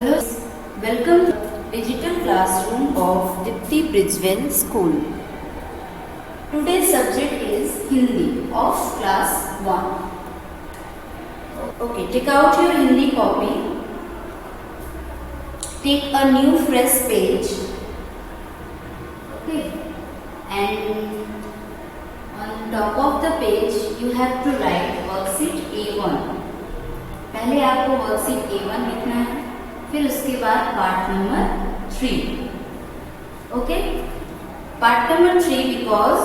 Hello, welcome to the digital classroom of Dipti Bridgewell School. Today's subject is Hindi of class 1. Okay, take out your Hindi copy. Take a new fresh page. Okay, and on top of the page you have to write worksheet A1. पहले आपको worksheet A1 लिखना है, फिर उसके बाद part number 3. Okay, part number 3 because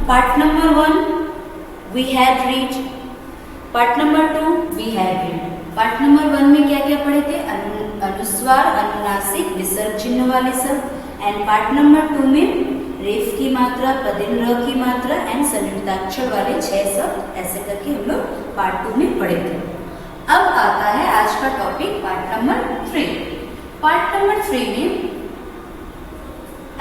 part number 1 we had read, part number 2 we had read. Part number 1 में क्या क्या पढ़े थे? अनुस्वार, अनुनासिक, विसर्ग चिन्ह वाले शब्द. एंड पार्ट नंबर 2 में रेफ की मात्रा, पदिन र की मात्रा एंड संयुक्ताक्षर वाले 6 शब्द. ऐसे करके हम लोग पार्ट 2 में पढ़े थे. अब आता है आज का topic part number 3. Part number 3 में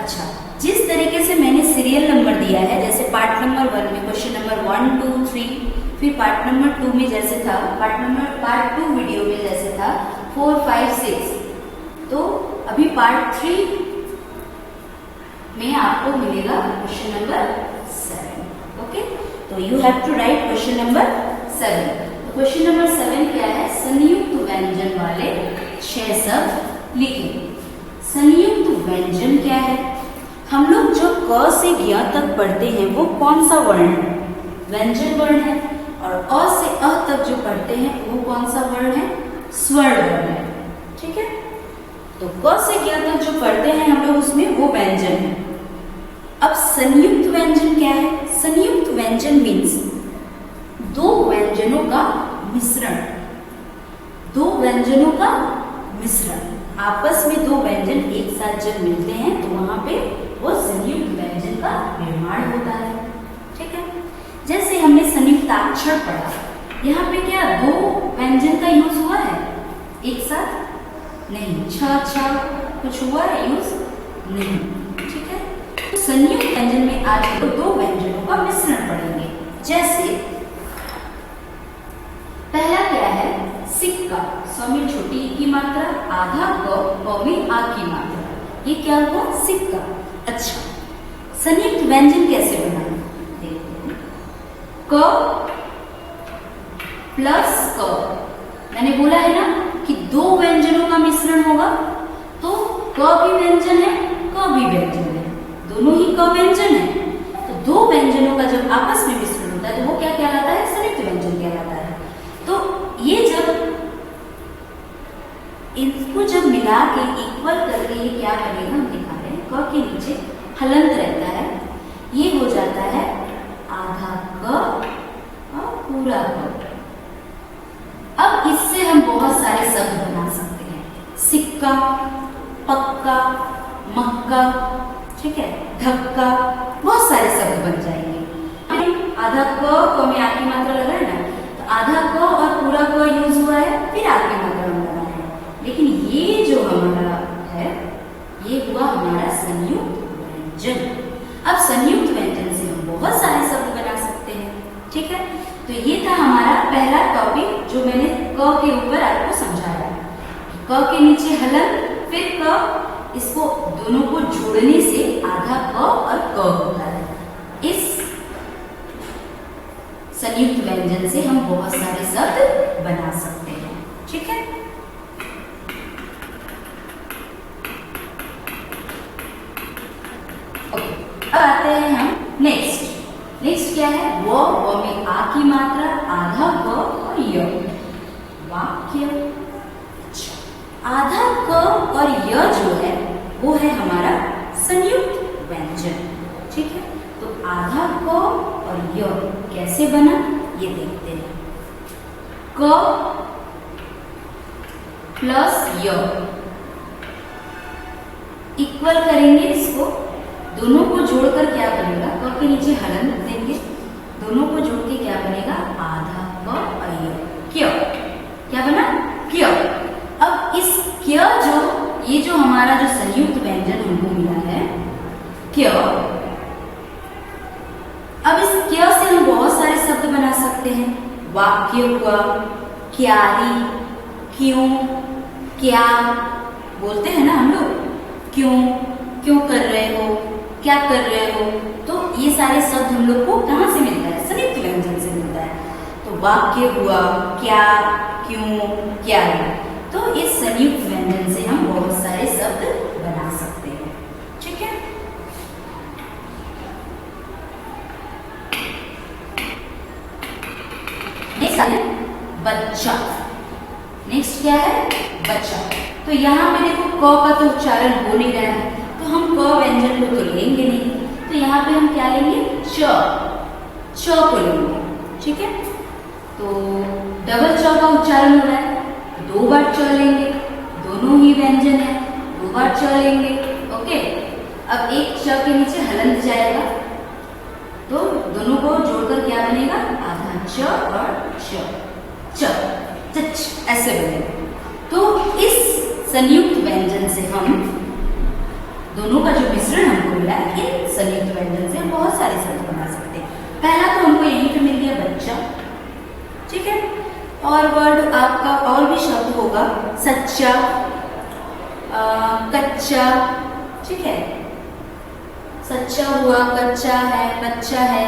अच्छा, जिस तरीके से मैंने सीरियल नंबर दिया है, जैसे पार्ट नंबर 1 में क्वेश्चन नंबर 1, 2, 3, फिर पार्ट नंबर 2 में जैसे था, पार्ट 2 वीडियो में जैसे था 4, 5, 6, तो अभी पार्ट 3 में आपको मिलेगा क्वेश्चन नंबर 7. ओके, तो you have to write question number 7. Question number 7 क्या है? संयुक्त व्यंजन वाले 6 शब्द लिखें. संयुक्त व्यंजन क्या है? हम लोग जो क से ज्ञ तक पढ़ते हैं वो कौन सा वर्ण है? व्यंजन वर्ण है. और अ से अ तक जो पढ़ते हैं वो कौन सा वर्ण है? स्वर्ण वर्ण है. ठीक है, तो क से ज्ञ तक जो पढ़ते हैं हम लोग उसमें वो व्यंजन है. अब संयुक्त व्यंजन क्या है? संयुक्त व्यंजन मीन्स दो व्यंजनों का मिश्रण. दो व्यंजनों का मिश्रण, आपस में दो व्यंजन एक साथ जब मिलते हैं तो वहां पे वो संयुक्त व्यंजन का निर्माण होता है. ठीक है, जैसे हमने संयुक्ताक्षर पढ़ा, यहाँ पे क्या दो व्यंजन का यूज हुआ है एक साथ? नहीं. छ कुछ हुआ है यूज? नहीं. ठीक है, तो संयुक्त व्यंजन में आज हम दो व्यंजनों का मिश्रण पढ़ेंगे. जैसे पहला क्या है? सिक्का. स में छोटी ई की मात्रा, आधा क में आ की मात्रा, ये क्या हुआ? सिक्का. अच्छा, संयुक्त व्यंजन कैसे बनाना देखते हैं. क प्लस क, मैंने बोला है ना कि दो व्यंजनों का मिश्रण होगा, तो क भी व्यंजन है, क भी व्यंजन है, दोनों ही क व्यंजन है. तो दो व्यंजनों का जब आपस में मिश्रण होता है तो वो क्या कहलाता है? संयुक्त व्यंजन कहलाता है. तो ये जब इनको जब मिला के इक्वल करके ये क्या बनेगा हम दिखा रहे हैं. क के नीचे हलंत रहता है, ये हो जाता है आधा क और पूरा क. अब इससे हम बहुत सारे शब्द बना सकते हैं. सिक्का, पक्का, मक्का, ठीक है, धक्का, बहुत सारे शब्द बन जाएंगे. आधा क में आ की मात्रा लगा है ना, आधा क और पूरा क यूज हुआ है, फिर आ की मात्रा लगा है. लेकिन ये जो हमारा है ये हुआ हमारा संयुक्त व्यंजन. अब संयुक्त व्यंजन से हम बहुत सारे शब्द बना सकते हैं. ठीक है, तो ये था हमारा पहला टॉपिक जो मैंने क के ऊपर आपको समझाया. क के नीचे हलन, फिर क, इसको दोनों को जोड़ने से आधा क और क होता है. इस संयुक्त व्यंजन से हम बहुत सारे शब्द बना सकते हैं. ठीक है, ओके. अब आते हैं हम नेक्स्ट. नेक्स्ट क्या है? व में आ की मात्रा, आधा क और य. वाक्य. आधा क और य जो है वो है हमारा संयुक्त व्यंजन. ठीक है, तो आधा क और य कैसे बना ये देखते हैं. क प्लस य इक्वल करेंगे इसको, दोनों को जोड़कर क्या बनेगा? क के नीचे हलन देंगे, दोनों को जोड़ के क्या बनेगा? आधा क और य. क्य क्या बना? क्य. अब इस क्य जो ये जो हमारा जो संयुक्त व्यंजन हमको मिला है क्य, अब इस क्य से हम बहुत सारे शब्द बना सकते हैं. वाक्य हुआ, क्यारी, क्यों, क्या बोलते हैं ना हम लोग, क्यों, क्यों कर रहे हो, क्या कर रहे हो, तो ये सारे शब्द हम लोग को कहाँ से मिलता है, संयुक्त व्यंजन से मिलता है। तो वाक्य हुआ क्या, क्यों, क्या है, तो इस संयुक्त व्यंजन से हम बहुत सारे शब्द बना सकते हैं। ठीक है, नेक्स्ट है बच्चा। नेक्स्ट क्या है, बच्चा। तो यहाँ पे देखो क का तो उच्चारण हो नहीं रहा है, तो हम क व्यंजन को तो लेंगे नहीं, तो यहाँ पे हम क्या लेंगे, च को लेंगे। ठीक है, तो डबल च का उच्चारण हो रहा है, 2 बार च लेंगे, दोनों ही व्यंजन है, 2 बार च लेंगे। ओके, अब एक च के नीचे हलंत जाएगा, तो दोनों को जोड़कर क्या बनेगा, आधा च और च, चच ऐसे बनेगा। तो इस संयुक्त व्यंजन से हम दोनों का जो मिश्रण हमको मिला है, इन संयुक्त व्यंजन से हम बहुत सारे शब्द बना सकते हैं। पहला तो हमको यहीं पे मिल गया बच्चा। ठीक है, और वर्ड आपका और भी शब्द होगा, सच्चा, कच्चा। ठीक है, सच्चा हुआ, कच्चा है, बच्चा है,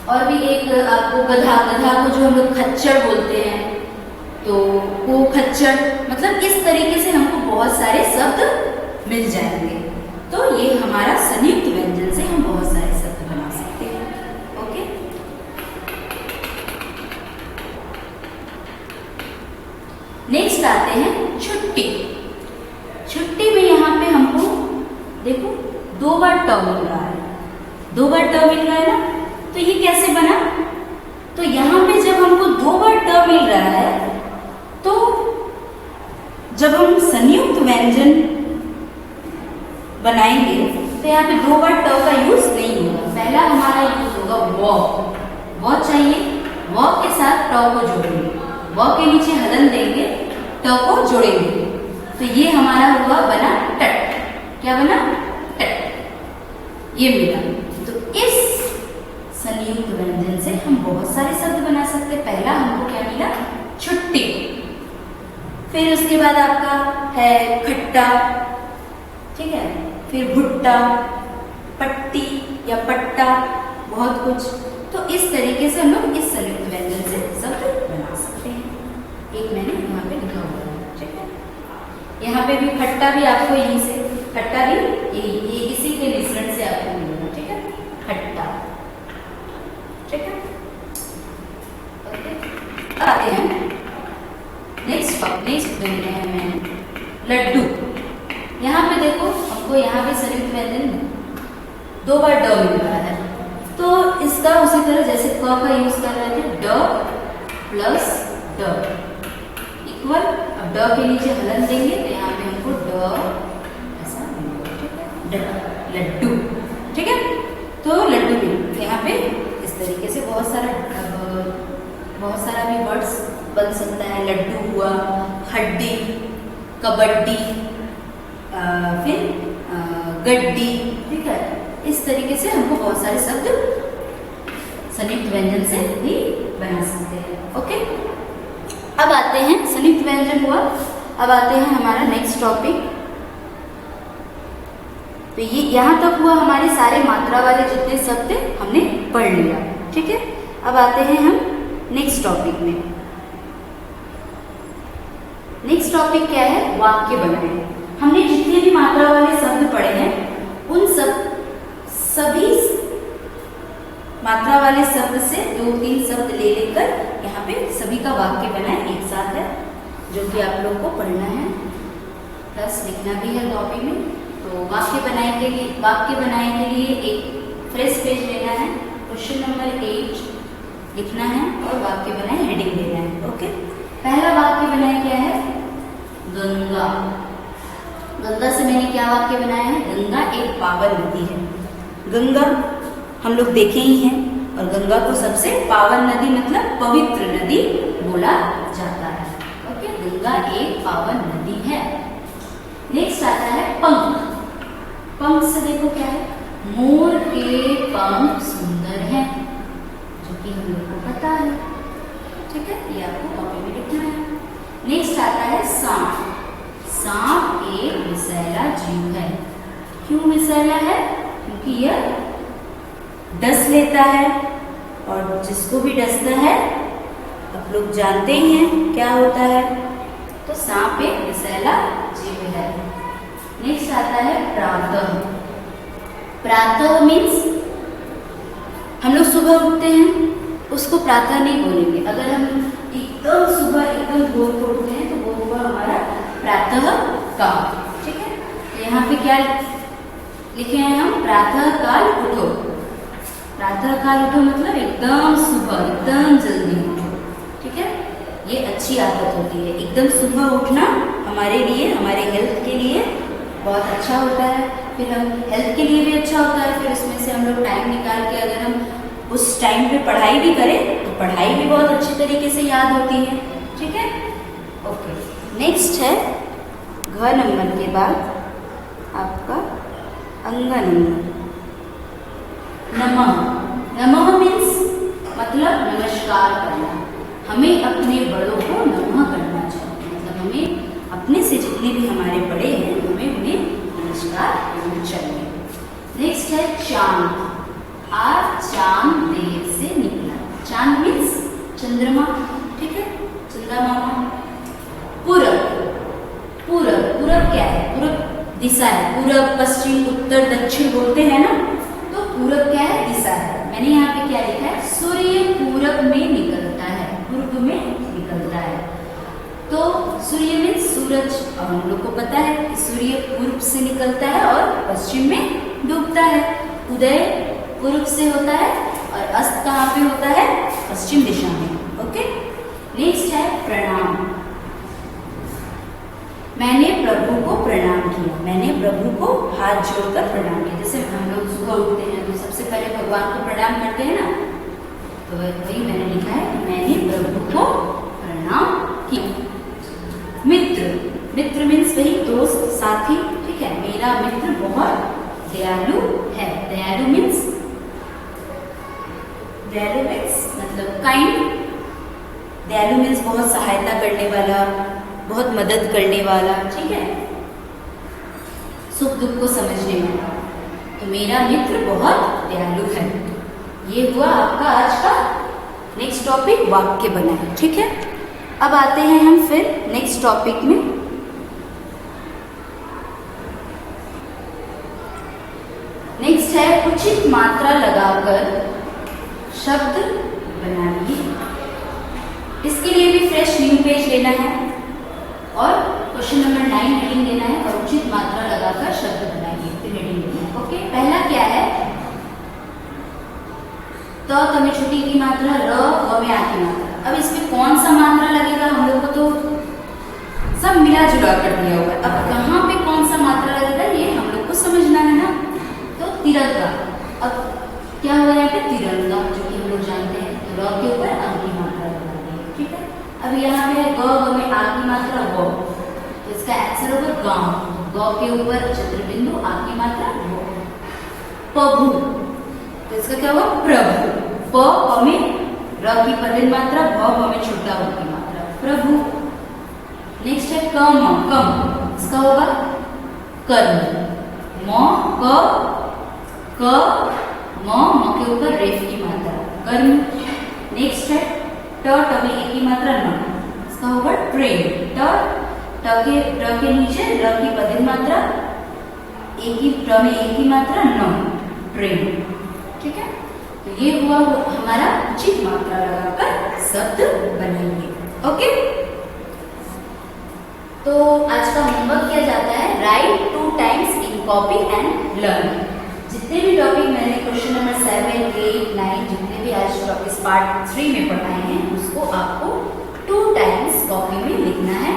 और भी एक आपको गधा, गधा को जो हम लोग खच्चर बोलते हैं, तो वो खच्चर, मतलब इस तरीके से हमको बहुत सारे शब्द मिल जाएंगे। तो ये हमारा संयुक्त व्यंजन से हम बहुत सारे शब्द बना सकते हैं। ओके, नेक्स्ट आते हैं छुट्टी। छुट्टी में यहाँ पे हमको देखो 2 बार ट मिल रहा है, 2 बार ट मिल रहा है ना, तो ये कैसे बना, तो यहाँ पे जब हमको 2 बार ट मिल रहा है, तो जब हम संयुक्त व्यंजन बनाएंगे तो यहाँ पे 2 बार ट का यूज नहीं होगा। पहला हमारा यूज होगा व चाहिए, व के साथ ट को जोड़ेंगे, व के नीचे हलन देंगे, ट को जोड़ेंगे, तो ये हमारा हुआ बना टट। क्या बना, टट, ये मिला। तो इस संयुक्त व्यंजन से हम बहुत सारे शब्द बना सकते हैं। पहला हमको क्या मिला, छुट्टी, फिर उसके बाद आपका है खट्टा, ठीक है, फिर भुट्टा, पट्टी या पट्टा, बहुत कुछ। तो इस तरीके से हम लोग इस संयुक्त व्यंजन से शब्द बना सकते हैं। एक मैंने यहाँ पे लिखा हुआ है, ठीक है, यहाँ पे भी खट्टा भी आपको यहीं से, खट्टा भी ये इसी के मिश्रण से आपको मिलेगा। ठीक है, खट्टा, ठीक है। ओके, आते हैं नेक्स्ट देखते हैं मैं लड्डू। यहाँ पे देखो हमको यहाँ पे संयुक्त व्यंजन 2 बार ड मिल रहा है, तो इसका उसी तरह जैसे क का यूज कर रहे थे, ड प्लस ड इक्वल, अब ड के नीचे हलन देंगे तो यहाँ पे हमको ड ऐसा मिलेगा, लड्डू। ठीक है, तो लड्डू भी यहाँ पे इस तरीके से बहुत सारा भी वर्ड्स बन सकता है। लड्डू हुआ, हड्डी, कबड्डी, फिर गड्डी। ठीक है, इस तरीके से हमको बहुत सारे शब्द संयुक्त व्यंजन से भी बना सकते हैं। ओके, अब आते हैं, संयुक्त व्यंजन हुआ, अब आते हैं हमारा नेक्स्ट टॉपिक। तो ये यहाँ तक हुआ हमारे सारे मात्रा वाले जितने शब्द हमने पढ़ लिया। ठीक है, अब आते हैं हम नेक्स्ट टॉपिक में। नेक्स्ट टॉपिक क्या है, वाक्य बनाए। हमने जितने भी मात्रा वाले शब्द पढ़े हैं, उन सभी मात्रा वाले शब्द से 2-3 शब्द ले लेकर यहाँ पे सभी का वाक्य बनाए एक साथ है, जो कि आप लोग को पढ़ना है, प्लस लिखना भी है कॉपी में। तो वाक्य बनाने के लिए एक फ्रेश पेज लेना है, क्वेश्चन नंबर 8 लिखना है और वाक्य बनाए हेडिंग देना है। ओके, पहला वाक्य बनाया क्या है, गंगा। गंगा से मैंने क्या वाक्य बनाया है, गंगा एक पावन नदी है। गंगा हम लोग देखे ही हैं, और गंगा को सबसे पावन नदी मतलब पवित्र नदी बोला जाता है। ओके, गंगा एक पावन नदी है। नेक्स्ट आता है पंख। पंख से देखो क्या है, मोर के पंख सुंदर हैं, जो कि हम लोग को पता है। ठीक है, ये आपको कॉपी में लिखना है। नेक्स्ट आता है सांप। सांप एक विषैला जीव है। क्यों विषैला है? क्योंकि यह डस लेता है, और जिसको भी डसता है आप लोग जानते ही हैं क्या होता है। तो सांप एक विषैला जीव है। नेक्स्ट आता है प्रातः। प्रातः मीन्स हम लोग सुबह उठते हैं, उसको प्रातः नहीं बोलेंगे। अगर हम एकदम सुबह एकदम भोर को उठते हैं तो वो हुआ हमारा प्रातः काल। ठीक है, यहाँ पे क्या लिखे हैं हम? प्रातः काल उठो। प्रातः काल उठो मतलब एकदम सुबह, एकदम जल्दी उठो। ठीक है, ये अच्छी आदत होती है। एकदम सुबह उठना हमारे लिए, हमारे हेल्थ के लिए बहुत अच्छा होता है। फिर हम हेल्थ के लिए भी अच्छा होता है। फिर उसमें से हम लोग टाइम निकाल के अगर हम उस टाइम पे पढ़ाई भी करें तो पढ़ाई भी बहुत अच्छी तरीके से याद होती है। ठीक है, ओके। नेक्स्ट है घ नंबर के बाद आपका अंग नंबर। नमः। नमः मीन्स मतलब नमस्कार करना। हमें अपने बड़ों को नमः करना चाहिए, मतलब हमें अपने से जितने भी हमारे बड़े हैं हमें उन्हें नमस्कार करना चाहिए। नेक्स्ट है चांद। आज चांद देर से निकला। चांद मीन्स चंद्रमा। ठीक है, चंद्रमा मामा। पूरब। पूरब, पूरब क्या है? पूरब दिशा है। पूरब, पश्चिम, उत्तर, दक्षिण बोलते हैं ना, तो पूरब क्या है? दिशा है। मैंने यहाँ पे क्या लिखा है? सूर्य पूरब में निकलता है, पूर्व में निकलता है। तो सूर्य में सूरज, और हम लोग को पता है कि सूर्य पूर्व से निकलता है और पश्चिम में डूबता है। उदय पूर्व से होता है और अस्त कहाँ पे होता है? पश्चिम दिशा में। ओके। नेक्स्ट है प्रणाम। मैंने प्रभु को प्रणाम किया। मैंने प्रभु को हाथ जोड़कर प्रणाम किया। जैसे हम लोग सुबह उठते हैं तो सबसे पहले भगवान को प्रणाम करते हैं ना, तो वही मैंने लिखा है कि मैंने प्रभु को प्रणाम किया। मित्र। मित्र मीन्स वही दोस्त, साथी। ठीक है, मेरा मित्र बहुत दयालु है। दयालु मीन्स मतलब काइंड। दयालु मीन्स बहुत सहायता करने वाला, बहुत मदद करने वाला। ठीक है, सुख दुख को समझने वाला। तो मेरा मित्र बहुत दयालु है। ये हुआ आपका आज का नेक्स्ट टॉपिक, वाक्य बनाए। ठीक है, अब आते हैं हम फिर नेक्स्ट टॉपिक में। नेक्स्ट है उचित मात्रा लगाकर शब्द बनाइए। इसके लिए भी फ्रेश न्यू पेज लेना है और क्वेश्चन नंबर 9 हेडिंग देना है और उचित मात्रा लगाकर शब्द बनाइए, फिर हेडिंग देना है। ओके, पहला क्या है? त में छुट्टी की मात्रा, र व में आ की मात्रा। अब इसमें कौन सा मात्रा लगेगा? हम लोग को तो सब मिला जुला कर दिया हुआ है। अब कहाँ पे कौन सा मात्रा लगेगा ये हम लोग को समझना है ना। तो तिरंगा। अब क्या हुआ यहाँ पे? तिरंगा, जो कि हम लोग जानते हैं। तो र के ऊपर आ की मात्रा लगा दी। ठीक है, अब यहाँ पे है ग में आ की मात्रा व, तो इसका आंसर होगा गांव। ग के ऊपर चंद्र बिंदु, आ की मात्रा वो। प्रभु, तो इसका क्या हुआ? प्रभु। प में र की पदिन मात्रा, भ में छोटा व की मात्रा, प्रभु। नेक्स्ट है कम। कम इसका होगा कर्म। म के ऊपर रेफ की मात्रा, कर्म। नेक्स्ट है ट में ए की मात्रा न, इसका होगा ट्रेन। ट के नीचे र की पदिन मात्रा, ट में ए की मात्रा न, ट्रेन। ठीक है, तो ये हुआ हमारा उचित मात्रा लगाकर शब्द बनाएंगे। ओके, तो आज का होमवर्क किया जाता है right 2 times in copy and learn. जितने भी टॉपिक मैंने क्वेश्चन नंबर 7, 8, 9 जितने भी आज टॉपिक पार्ट 3 में पढ़ाए हैं उसको आपको 2 टाइम्स कॉपी में लिखना है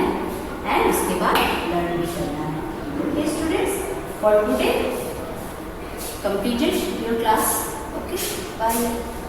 एंड उसके बाद लर्न भी करना है। Okay students, for today completed your class. Okay, bye.